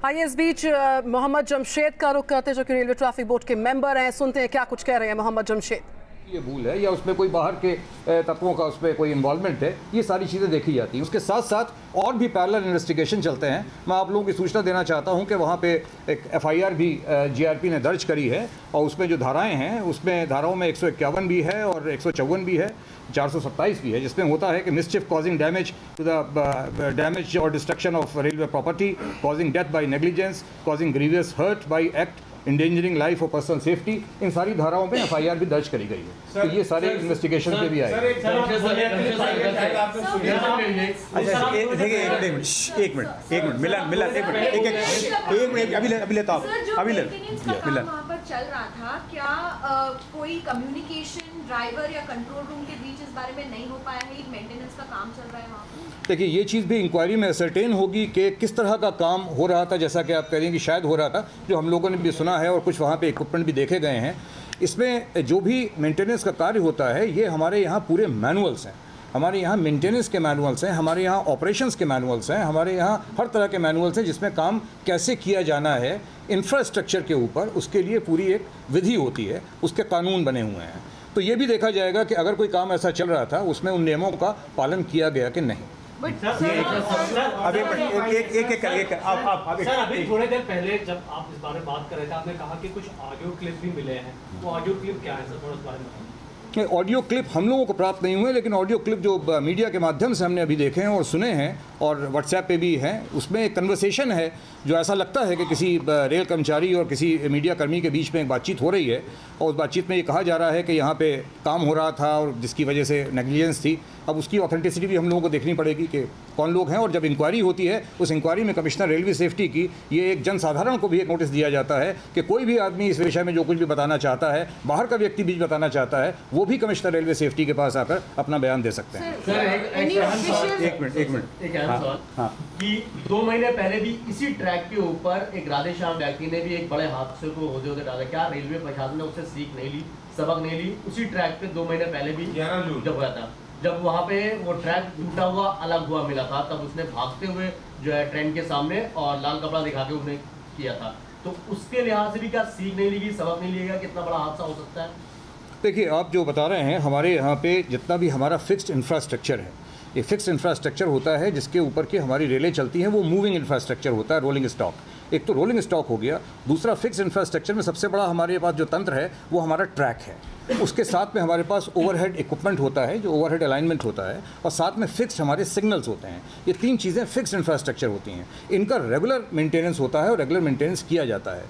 आइए इस बीच मोहम्मद जमशेद का रुख करते जो कि रेलवे ट्रैफिक बोर्ड के मेंबर हैं, सुनते हैं क्या कुछ कह रहे हैं मोहम्मद जमशेद। ये भूल है या उसमें कोई बाहर के तत्वों का उसमें कोई इन्वॉल्वमेंट है, ये सारी चीज़ें देखी जाती हैं। उसके साथ साथ और भी पैरेलल इन्वेस्टिगेशन चलते हैं। मैं आप लोगों की सूचना देना चाहता हूं कि वहाँ पे एक FIR भी GRP ने दर्ज करी है और उसमें जो धाराएं हैं उसमें धाराओं में 151 भी है और 154 भी है, 427 भी है, जिसमें होता है कि mischief causing damage to the damage और destruction of railway property, causing death by negligence, causing grievous hurt by act, endangering life और पर्सनल सेफ्टी, इन सारी धाराओं में FIR भी दर्ज करी गई है। तो ये सारे इन्वेस्टिगेशन पे भी आए। एक मिनट मिलन अभी लेता वहाँ पर चल रहा था, क्या कोई कम्युनिकेशन ड्राइवर या कंट्रोल रूम के बीच इस बारे में नहीं हो पाया है? एक मेंटेनेंस का काम चल रहा है वहाँ पर। देखिए, ये चीज़ भी इंक्वायरी में असरटेन होगी कि किस तरह का काम हो रहा था। जैसा कि आप कह रही हैं कि शायद हो रहा था, जो हम लोगों ने भी सुना है और कुछ वहाँ पे इक्विपमेंट भी देखे गए हैं। इसमें जो भी मेंटेनेंस का कार्य होता है, ये हमारे यहाँ पूरे मैनुअल्स हैं, हमारे यहाँ मेंटेनेंस के मैनुअल्स हैं, हमारे यहाँ ऑपरेशंस के मैनुअल्स हैं, हमारे यहाँ हर तरह के मैनुअल्स हैं जिसमें काम कैसे किया जाना है इंफ्रास्ट्रक्चर के ऊपर, उसके लिए पूरी एक विधि होती है, उसके कानून बने हुए हैं। तो ये भी देखा जाएगा कि अगर कोई काम ऐसा चल रहा था उसमें उन नियमों का पालन किया गया कि नहीं। अभी थोड़ी देर पहले जब आप इस बारे में बात कर रहे थे, आपने कहा कि कुछ ऑडियो क्लिप भी मिले हैं। वो ऑडियो क्लिप क्या है सर, थोड़ा इस बारे में? ऑडियो क्लिप हम लोगों को प्राप्त नहीं हुए, लेकिन ऑडियो क्लिप जो मीडिया के माध्यम से हमने अभी देखे हैं और सुने हैं और व्हाट्सएप पे भी हैं, उसमें एक कन्वर्सेशन है जो ऐसा लगता है कि किसी रेल कर्मचारी और किसी मीडिया कर्मी के बीच में एक बातचीत हो रही है और उस बातचीत में ये कहा जा रहा है कि यहाँ पे काम हो रहा था और जिसकी वजह से नेग्लिजेंस थी। अब उसकी ऑथेंटिसिटी भी हम लोगों को देखनी पड़ेगी कि कौन लोग हैं, और जब इंक्वायरी होती है उस इंक्वायरी में कमिश्नर रेलवे सेफ्टी की ये एक जनसाधारण को भी एक नोटिस दिया जाता है कि कोई भी आदमी इस विषय में जो कुछ भी बताना चाहता है, बाहर का व्यक्ति भी बताना चाहता है, वो भी कमिश्नर रेलवे सेफ्टी के पास आकर अपना बयान दे सकते हैं। एक मिनट कि 2 महीने पहले भी इसी ट्रैक के ऊपर एक राधेश्याम व्यक्ति ने भी एक बड़े हादसे को होते डाला। क्या रेलवे प्रशासन ने उससे सीख नहीं ली, सबक नहीं ली? उसी ट्रैक पे 2 महीने पहले भी जब हुआ था, जब वहाँ पे वो ट्रैक टूटा हुआ अलग हुआ मिला था, तब उसने भागते हुए जो है ट्रेन के सामने और लाल कपड़ा दिखा के उसने किया था। तो उसके लिहाज से भी क्या सीख नहीं ली, सबक नहीं लिएगा? कितना बड़ा हादसा हो सकता है? देखिए, आप जो बता रहे हैं, हमारे यहाँ पे जितना भी हमारा फिक्स्ड इंफ्रास्ट्रक्चर है, ये फिक्स्ड इंफ्रास्ट्रक्चर होता है जिसके ऊपर की हमारी रेलें चलती हैं, वो मूविंग इंफ्रास्ट्रक्चर होता है, रोलिंग स्टॉक। एक तो रोलिंग स्टॉक हो गया, दूसरा फिक्स्ड इंफ्रास्ट्रक्चर में सबसे बड़ा हमारे पास जो तंत्र है वो हमारा ट्रैक है। उसके साथ में हमारे पास ओवरहेड इक्विपमेंट होता है, जो ओवरहेड अलाइनमेंट होता है, और साथ में फिक्स्ड हमारे सिग्नल्स होते हैं। ये 3 चीज़ें फिक्स्ड इंफ्रास्ट्रक्चर होती हैं। इनका रेगुलर मेंटेनेंस होता है और रेगुलर मेंटेनेंस किया जाता है।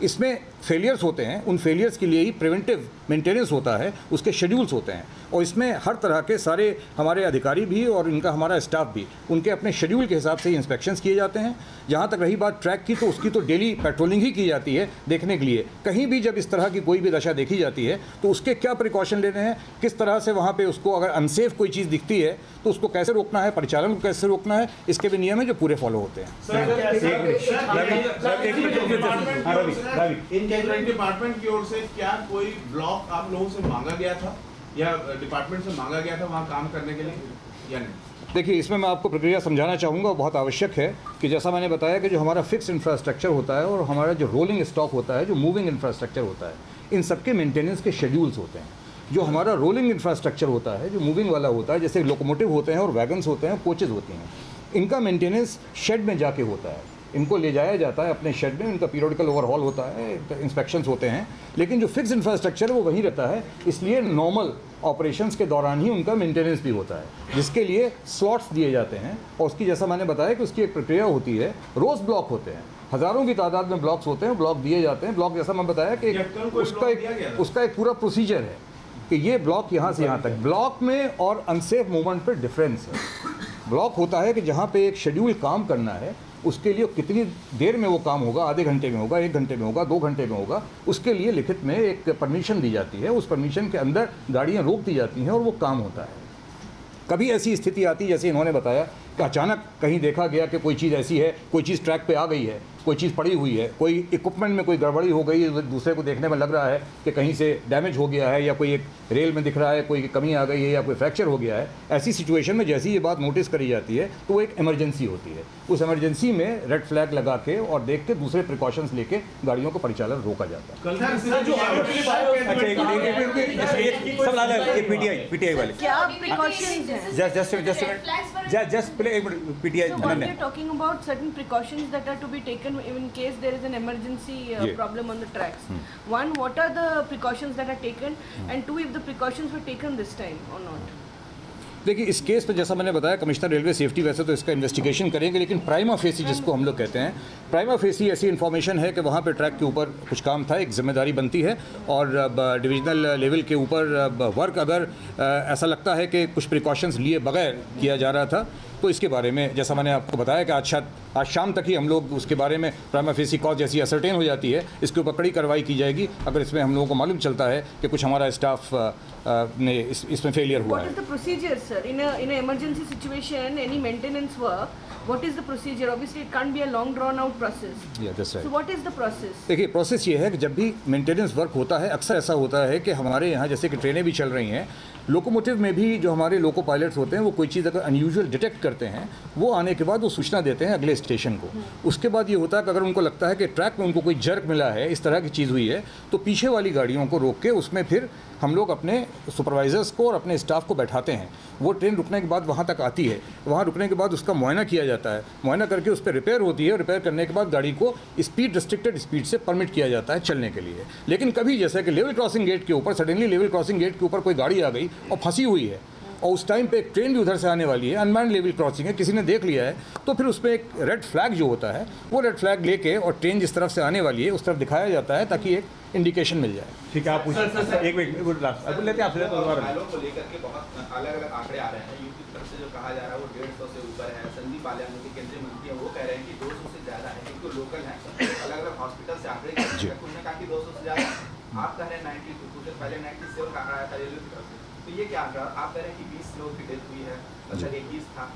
इसमें फेलियर्स होते हैं, उन फेलियर्स के लिए ही प्रिवेंटिव मेंटेनेंस होता है, उसके शेड्यूल्स होते हैं, और इसमें हर तरह के सारे हमारे अधिकारी भी और इनका हमारा स्टाफ भी उनके अपने शेड्यूल के हिसाब से ही इंस्पेक्शंस किए जाते हैं। जहाँ तक रही बात ट्रैक की, तो उसकी तो डेली पेट्रोलिंग ही की जाती है देखने के लिए। कहीं भी जब इस तरह की कोई भी दशा देखी जाती है तो उसके क्या प्रिकॉशन लेने हैं, किस तरह से वहाँ पे उसको अगर अनसेफ कोई चीज़ दिखती है तो उसको कैसे रोकना है, परिचालन को कैसे रोकना है, इसके भी नियम है जो पूरे फॉलो होते हैं। डिपार्टमेंट की ओर से क्या कोई ब्लॉक आप लोगों से मांगा गया था या डिपार्टमेंट से मांगा गया था वहाँ काम करने के लिए या नहीं? देखिए, इसमें मैं आपको प्रक्रिया समझाना चाहूँगा। बहुत आवश्यक है कि जैसा मैंने बताया कि जो हमारा फिक्स इंफ्रास्ट्रक्चर होता है और हमारा जो रोलिंग स्टॉक होता है, जो मूविंग इंफ्रास्ट्रक्चर होता है, इन सबके मेंटेनेंस के शेड्यूल्स होते हैं। जो हमारा रोलिंग इंफ्रास्ट्रक्चर होता है, जो मूविंग वाला होता है, जैसे लोकोमोटिव होते हैं और वैगन्स होते हैं, कोचेज़ होती हैं, इनका मेंटेनेंस शेड में जाके होता है। इनको ले जाया जाता है अपने शेड में, इनका पीरियडिकल ओवरहॉल होता है, इंस्पेक्शंस होते हैं। लेकिन जो फिक्स इंफ्रास्ट्रक्चर है वो वहीं रहता है, इसलिए नॉर्मल ऑपरेशंस के दौरान ही उनका मेंटेनेंस भी होता है, जिसके लिए स्लॉट्स दिए जाते हैं। और उसकी, जैसा मैंने बताया कि उसकी एक प्रक्रिया होती है। रोज़ ब्लॉक होते हैं, हज़ारों की तादाद में ब्लॉक्स होते हैं, ब्लॉक दिए जाते हैं। ब्लॉक, जैसा मैं बताया कि उसका एक पूरा प्रोसीजर है कि ये ब्लॉक यहाँ से यहाँ तक। ब्लॉक में और अनसेफ मूवमेंट पर डिफरेंस है। ब्लॉक होता है कि जहाँ पे एक शेड्यूल काम करना है, उसके लिए कितनी देर में वो काम होगा, आधे घंटे में होगा, 1 घंटे में होगा, 2 घंटे में होगा, उसके लिए लिखित में एक परमिशन दी जाती है। उस परमिशन के अंदर गाड़ियाँ रोक दी जाती हैं और वो काम होता है। कभी ऐसी स्थिति आती है जैसे इन्होंने बताया कि अचानक कहीं देखा गया कि कोई चीज़ ऐसी है, कोई चीज़ ट्रैक पे आ गई है, कोई चीज़ पड़ी हुई है, कोई इक्विपमेंट में कोई गड़बड़ी हो गई, दूसरे को देखने में लग रहा है कि कहीं से डैमेज हो गया है, या कोई एक रेल में दिख रहा है कोई कमी आ गई है, या कोई फ्रैक्चर हो गया है, ऐसी सिचुएशन में जैसी ये बात नोटिस करी जाती है तो वो एक इमरजेंसी होती है। उस इमरजेंसी में रेड फ्लैग लगा के और देख के दूसरे प्रिकॉशंस लेके गाड़ियों का परिचालन रोका जाता है। पीटीआई वाले क्या प्रिकॉशंस हैं? जस्ट प्ले एक minute PTI So what you're talking about certain precautions that are to be taken in case there is an emergency problem on the tracks. One, what are the precautions that are taken, and two, if the precautions were taken this time or not? देखिए, इस case पे जैसा मैंने बताया, commissioner railway safety वैसे तो इसका investigation करेंगे, लेकिन प्राइमा फेसी जिसको हम लोग कहते हैं, प्राइमा फेसी ऐसी इन्फॉर्मेशन है कि वहाँ पे ट्रैक के ऊपर कुछ काम था, एक जिम्मेदारी बनती है, और डिविजनल लेवल के ऊपर वर्क अगर ऐसा लगता है कि कुछ प्रिकॉशंस लिए बगैर किया जा रहा था, तो इसके बारे में जैसा मैंने आपको बताया कि आज शाम तक ही हम लोग उसके बारे में प्राइमा फेसी कॉज जैसी असरटेन हो जाती है, इसके ऊपर कड़ी कार्रवाई की जाएगी अगर इसमें हम लोगों को मालूम चलता है कि कुछ हमारा स्टाफ ने इसमें फेलियर हुआ है। What is the procedure, sir? In an emergency situation, any maintenance work, what is the procedure? Obviously, it can't be a long drawn out process. Yeah, that's right. So what is the process? देखिए, process ये है कि जब भी maintenance work होता है, अक्सर ऐसा होता है कि हमारे यहाँ जैसे कि ट्रेनें भी चल रही हैं, लोकोमोटिव में भी जो हमारे लोको पायलट्स होते हैं वो कोई चीज़ अगर अनयूजुअल डिटेक्ट करते हैं, वो आने के बाद वो सूचना देते हैं अगले स्टेशन को। उसके बाद ये होता है कि अगर उनको लगता है कि ट्रैक में उनको कोई जर्क मिला है, इस तरह की चीज़ हुई है, तो पीछे वाली गाड़ियों को रोक के उसमें फिर हम लोग अपने सुपरवाइजर्स को और अपने स्टाफ को बैठाते हैं। वो ट्रेन रुकने के बाद वहाँ तक आती है, वहाँ रुकने के बाद उसका मुआयना किया जाता है, मुआयना करके उस पर रिपेयर होती है, रिपेयर करने के बाद गाड़ी को स्पीड रिस्ट्रिक्टेड स्पीड से परमिट किया जाता है चलने के लिए। लेकिन कभी जैसे कि लेवल क्रॉसिंग गेट के ऊपर सडनली लेवल क्रॉसिंग गेट के ऊपर कोई गाड़ी आ गई और फंसी हुई है, और उस टाइम पे एक ट्रेन भी उधर से आने वाली है, अनमैन्ड लेवल क्रॉसिंग है, किसी ने देख लिया है, तो फिर उसमें एक रेड फ्लैग जो होता है, वो रेड फ्लैग लेके और ट्रेन जिस तरफ से आने वाली है उस तरफ दिखाया जाता है ताकि एक इंडिकेशन मिल जाए। ठीक है, आप एक मिनट लास्ट अब लेते हैं आपसे घायलों को लेकर के बहुत अलग अलग आंकड़े आ रहे हैं। यूपी की तरफ से जो कहा जा रहा है वो 150 से ऊपर है। संदीप बालियान जो केंद्रीय मंत्री है वो कह रहे हैं कि 200 से ज़्यादा है, क्योंकि लोकल है, अलग अलग हॉस्पिटल से आंकड़े उन्होंने कहा कि 200 से ज़्यादा, आप कह रहे हैं 92, कुछ पहले 97 का आंकड़ा आया था रेलवे की तरफ से, तो ये क्या आंकड़ा? आप कह रहे हैं कि 20 लोगों की डेथ हुई है, मतलब 21 था।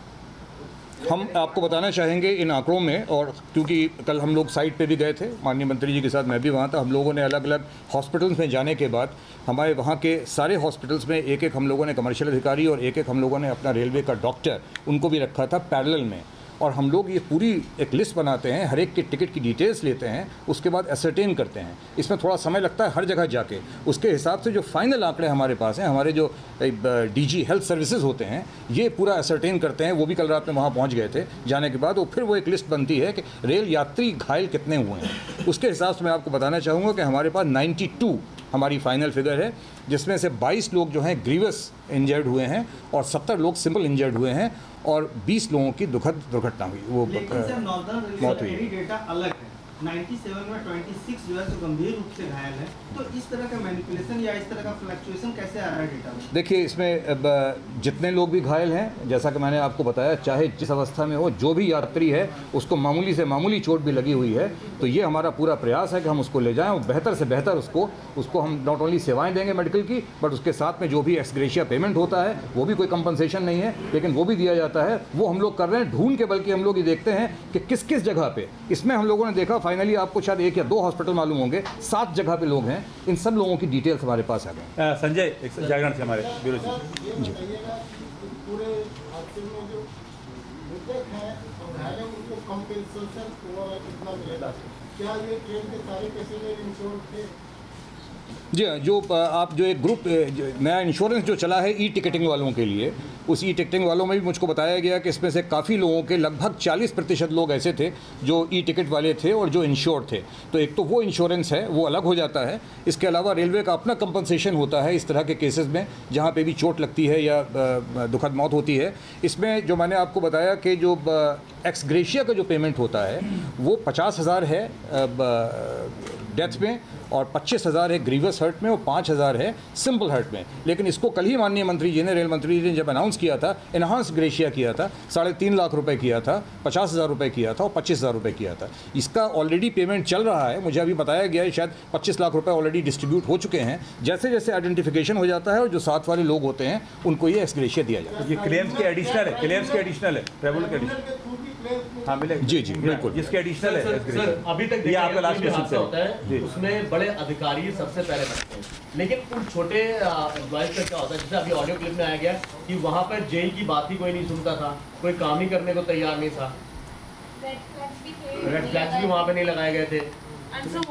हम आपको बताना चाहेंगे इन आंकड़ों में, और क्योंकि कल हम लोग साइट पे भी गए थे, माननीय मंत्री जी के साथ मैं भी वहाँ था, हम लोगों ने अलग अलग हॉस्पिटल्स में जाने के बाद हमारे वहाँ के सारे हॉस्पिटल्स में एक एक हम लोगों ने कमर्शियल अधिकारी और एक एक हम लोगों ने अपना रेलवे का डॉक्टर उनको भी रखा था पैरेलल में, और हम लोग ये पूरी एक लिस्ट बनाते हैं, हर एक के टिकट की डिटेल्स लेते हैं, उसके बाद एसरटेन करते हैं। इसमें थोड़ा समय लगता है हर जगह जाके, उसके हिसाब से जो फाइनल आंकड़े हमारे पास हैं, हमारे जो डीजी हेल्थ सर्विसेज होते हैं ये पूरा एसरटेन करते हैं। वो भी कल रात में वहाँ पहुँच गए थे, जाने के बाद वो फिर वो एक लिस्ट बनती है कि रेल यात्री घायल कितने हुए हैं। उसके हिसाब से मैं आपको बताना चाहूँगा कि हमारे पास 92 हमारी फाइनल फिगर है, जिसमें से 22 लोग जो हैं ग्रीवस इंजर्ड हुए हैं और 70 लोग सिंपल इंजर्ड हुए हैं और 20 लोगों की दुखद दुर्घटना हुई, वो मौत हुई। डेटा अलग है, 97 में 26 जो है तो गंभीर रूप से घायल है, तो इस तरह का मैनिपुलेशन या इस तरह का फ्लक्चुएशन कैसे आ रहा है डेटा में? देखिए, इसमें जितने लोग भी घायल हैं, जैसा कि मैंने आपको बताया, चाहे जिस अवस्था में हो, जो भी यात्री है उसको मामूली से मामूली चोट भी लगी हुई है, तो ये हमारा पूरा प्रयास है कि हम उसको ले जाएं और बेहतर से बेहतर उसको हम नॉट ओनली सेवाएं देंगे मेडिकल की, बट उसके साथ में जो भी एक्स ग्रेशिया पेमेंट होता है वो भी कोई कंपनसेशन नहीं है, लेकिन वो भी दिया जाता है। वो हम लोग कर रहे हैं ढूंढ के, बल्कि हम लोग ये देखते हैं कि किस किस जगह पे। इसमें हम लोगों ने देखा फाइनली, आपको शायद 1 या 2 हॉस्पिटल मालूम होंगे, 7 जगह पे लोग हैं, इन सब लोगों की डिटेल्स हमारे पास आ गए। संजय एक जागरण से हमारे ब्यूरो जी। पूरे हादसे में जो मृतक हैं और घायल हैं उनको कंपनसेशन कितना मिलेगा? क्या ये ट्रेन के सारे पैसेंजर इंश्योर्ड थे? जी हाँ, जो आप जो एक ग्रुप नया इंश्योरेंस जो चला है ई टिकटिंग वालों के लिए, उस ई टिकटिंग वालों में भी मुझको बताया गया कि इसमें से काफ़ी लोगों के लगभग 40% लोग ऐसे थे जो ई टिकट वाले थे और जो इंश्योर्ड थे। तो एक तो वो इंश्योरेंस है, वो अलग हो जाता है। इसके अलावा रेलवे का अपना कंपनसेशन होता है इस तरह के केसेस में जहाँ पे भी चोट लगती है या दुखद मौत होती है। इसमें जो मैंने आपको बताया कि जो एक्स ग्रेशिया का जो पेमेंट होता है वो 50,000 है डेथ में, और 25,000 है ग्रीवस हर्ट में, और 5,000 है सिंपल हर्ट में। लेकिन इसको कल ही माननीय मंत्री जी ने, रेल मंत्री जी ने जब अनाउंस किया था, एनहांस ग्रेशिया किया था, 3.5 लाख रुपए किया था, 50,000 रुपये किया था और 25,000 रुपये किया था। इसका ऑलरेडी पेमेंट चल रहा है। मुझे अभी बताया गया है शायद 25 लाख रुपये ऑलरेडी डिस्ट्रीब्यूट हो चुके हैं। जैसे जैसे आइडेंटिफिकेशन हो जाता है और जो साथ वाले लोग होते हैं उनको ये एक्स ग्रेशिया दिया जाता है। ये क्लेम्स के एडिशनल है, क्लेम्स के एडिशनल है, ट्रैवल के एडिशनल। प्लेस हाँ मिलेगा जी जी बिल्कुल। जिसके एडिशनल है सर अभी तक ये आपका लास्ट हादसा क्वेश्चन होता है उसमें बड़े अधिकारी सबसे पहले बैठते हैं, लेकिन उन छोटे एम्प्लॉयज का क्या होता है, जैसे अभी ऑडियो क्लिप में आया गया कि वहाँ पर जेई की बात ही कोई नहीं सुनता था, कोई काम ही करने को तैयार नहीं था, रेड फ्लैग्स भी वहाँ पे नहीं लगाए गए थे।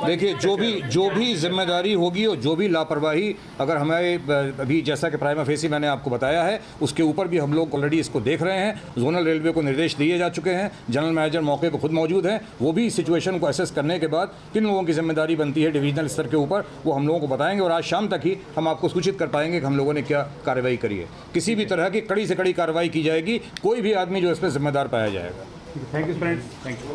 देखिए जो भी जिम्मेदारी होगी और जो भी लापरवाही अगर हमारे अभी जैसा कि प्राइमा फेसी मैंने आपको बताया है उसके ऊपर भी हम लोग ऑलरेडी इसको देख रहे हैं। जोनल रेलवे को निर्देश दिए जा चुके हैं, जनरल मैनेजर मौके पर खुद मौजूद हैं, वो भी सिचुएशन को असेस करने के बाद किन लोगों की जिम्मेदारी बनती है डिवीजनल स्तर के ऊपर वो हम लोगों को बताएंगे और आज शाम तक ही हम आपको सूचित कर पाएंगे कि हम लोगों ने क्या कार्रवाई करी है। किसी भी तरह की कड़ी से कड़ी कार्रवाई की जाएगी, कोई भी आदमी जो इस पर जिम्मेदार पाया जाएगा। Thank you friends, thank you.